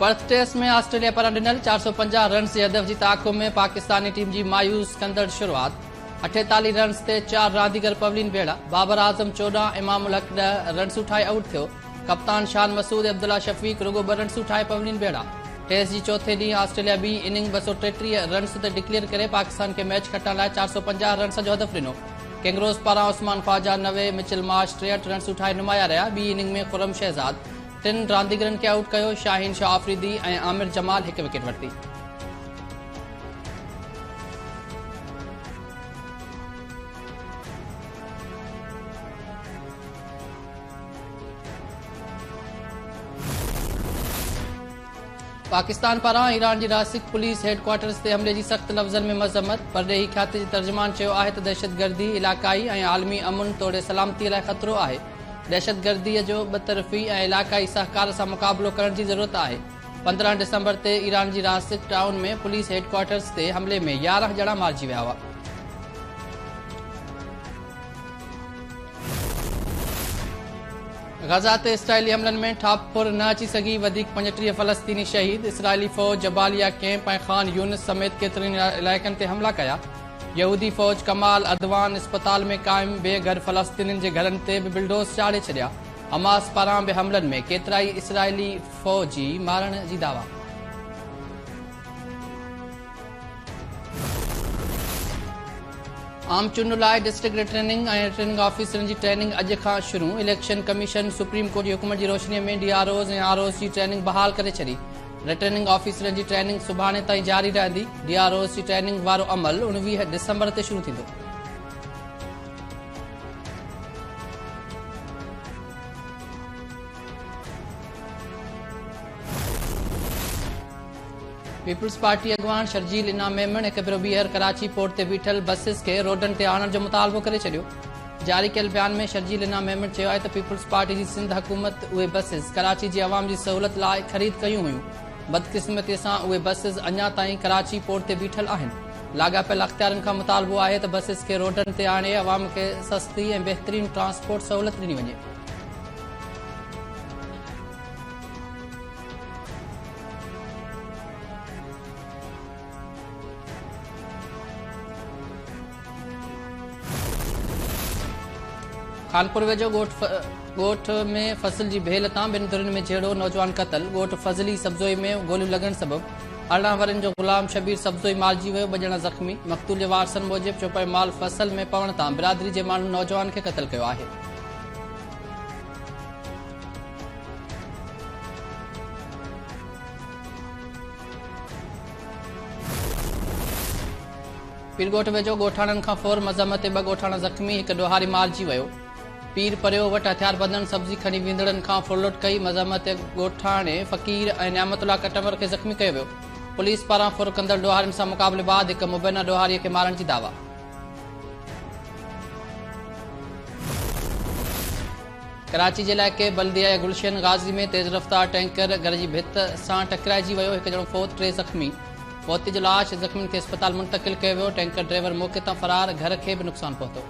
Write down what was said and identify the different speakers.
Speaker 1: Perth taste में Australia पारां ॾिनल 450 रन्स जे हदफ़ जी ताक़ुब में पाकिस्तानी टीम जी मायूस कंदड़ शुरूआत। 48 रन्स ते 4 रांदीगर पवलीन बेड़ा। बाबर आज़म 14, इमामुल हक 10 रन्स उठाए आउट थियो। कप्तान शान मसूद अब्दुल्ला शफ़ीक रुगो 2 रन्स उठाए पवलीन बेड़ा। टेस्ट जी चौथे ॾींहुं ऑस्ट्रेलिया ॿी इनिंग 233 रन्स ते डिक्लेयर करे पाकिस्तान खे मैच खटण लाइ 450 रन्स जो हदफ़ ॾिनो। कैंगरोज़ पारां Usman Khawaja 90, Mitchell Marsh 63 runs उठाए नुमाया रहिया। ॿी इनिंग में खुरम शहज़ाद 3 रांदीगरनि खे आउट कयो। शाहीन शाह आफरीदी ऐं आमिर जमाल 1 विकेट वरिती। पाकिस्तान पारां ईरान जी रासिक पुलिस हेडक्वार्टर्स ते हमले जी सख़्त लफ़्ज़नि में मज़म्मत। परॾेही खाते जे तर्जुमान चयो आहे त दहशतगर्दी इलाक़ाई ऐं आलमी अमुन तोड़े सलामती लाइ ख़तरो आहे। दहशतगर्दीअ जो बतरफ़ी ऐं इलाक़ाई सहकार सां मुक़ाबिलो करण जी ज़रूरत आहे। 15 डिसंबर ते ईरान जी रासिक टाउन में पुलिस हेडक्वार्टर्स ते हमले में 11 ॼणा मारिजी विया हुआ। गज़ा ते इसराइली हमलनि में ठापुर न अची सघी, वधीक 35 फ़लस्तीनी शहीद। इसराइली फ़ौज जबालिया कैंप ऐं ख़ान यूनिस समेत केतिरनि इलाइक़नि ते हमला कया। यहूदी फ़ौज कमाल अदवान अस्पताल में क़ाइम बेघर फ़लस्तीनियुनि जे घरनि ते बि बिल्डोज़ चाढ़े छॾिया। हमास पारां बि हमलनि में केतिराई इसराइली फ़ौजी मारण जी दावा। आम चूंड लाइ डिस्ट्रिक्ट रिटर्निंग ऐं रिटर्निंग ऑफिसरनि जी ट्रेनिंग अॼु खां शुरू। इलेक्शन कमीशन सुप्रीम कोर्ट जी हुकुम जी रोशनीअ में डीआरओज़ ऐं आरओज़ जी ट्रेनिंग बहाल करे छॾी। रिटर्निंग ऑफिसरनि जी ट्रेनिंग सुभाणे ताईं जारी रहंदी। डीआरओज़ जी ट्रेनिंग वारो अमल 19 डिसंबर ते शुरू थींदो। पीपल्स पार्टी अॻवान शर्जील इनाम मेमन हिकु भेरो ॿीहर कराची पोर्ट ते बीठल बसिस खे रोडनि ते आणण जो मुतालबो करे छॾियो। जारी कयल बयान में शर्जील इनाम मेमन चयो आहे त पीपल्स पार्टी जी सिंध हुकूमत उहे बसिस कराची जी अवाम जी सहूलियत लाइ ख़रीद कयूं हुयूं। बदकिस्मतीअ सां उहे बसिस अञा ताईं कराची पोर्ट ते बीठल आहिनि। लाॻापियल अख़्तियारनि खां मुतालबो आहे त बसिस खे रोडनि ते आणे अवाम खे सस्ती ऐं बहितरीन ट्रांसपोर्ट सहूलियत ॾिनी वञे। कानपुर वेझो ॻोठ में फसल जी भेल तां 2 धुरियुनि में झेड़ो, नौजवान क़तल। ॻोठ फज़ली सब्ज़ोई में गोलियूं लॻण सबबि 18 वरनि जो ग़ुलाम शबीर सब्ज़ोई मारिजी वियो, 2 ॼणा ज़ख़्मी। मक़तूल जे वारसनि मूजिबि चोपाई माल फसल में पवण तां बिरादरी जे माण्हुनि नौजवान खे क़तल कयो आहे। पीरगोठ वेझो ॻोठाणनि खां फ़ौर मज़म्मत 2 ॻोठाणा ज़ख़्मी, 1 ॾोहारी मारिजी वियो। पीर परियो वटि हथियारबंदनि सब्ज़ी खणी वेंदड़नि खां फुरलुट कई। मज़म्मत ॻोठाणे फ़क़ीर ऐं नियामतुल्ला कटमर खे ज़ख़्मी कयो वियो। पुलिस पारां फुर कंदड़ ॾोहारियुनि सां मुक़ाबले बादि 1 मुबैना ॾोहारीअ खे मारण जी दावा। कराची जे इलाइक़े बल्दिया गुलशन गाज़ी में तेज़ रफ़्तार टैंकर घर जी भित सां टकराइजी वियो। 1 ॼणो फ़ौत, 3 ज़ख़्मी। फ़ौती जो लाश ज़ख़्मियुनि खे अस्पताल मुंतक़िल कयो वियो। टैंकर ड्राइवर मौक़े तां फ़रार, घर खे बि नुक़सानु पहुतो।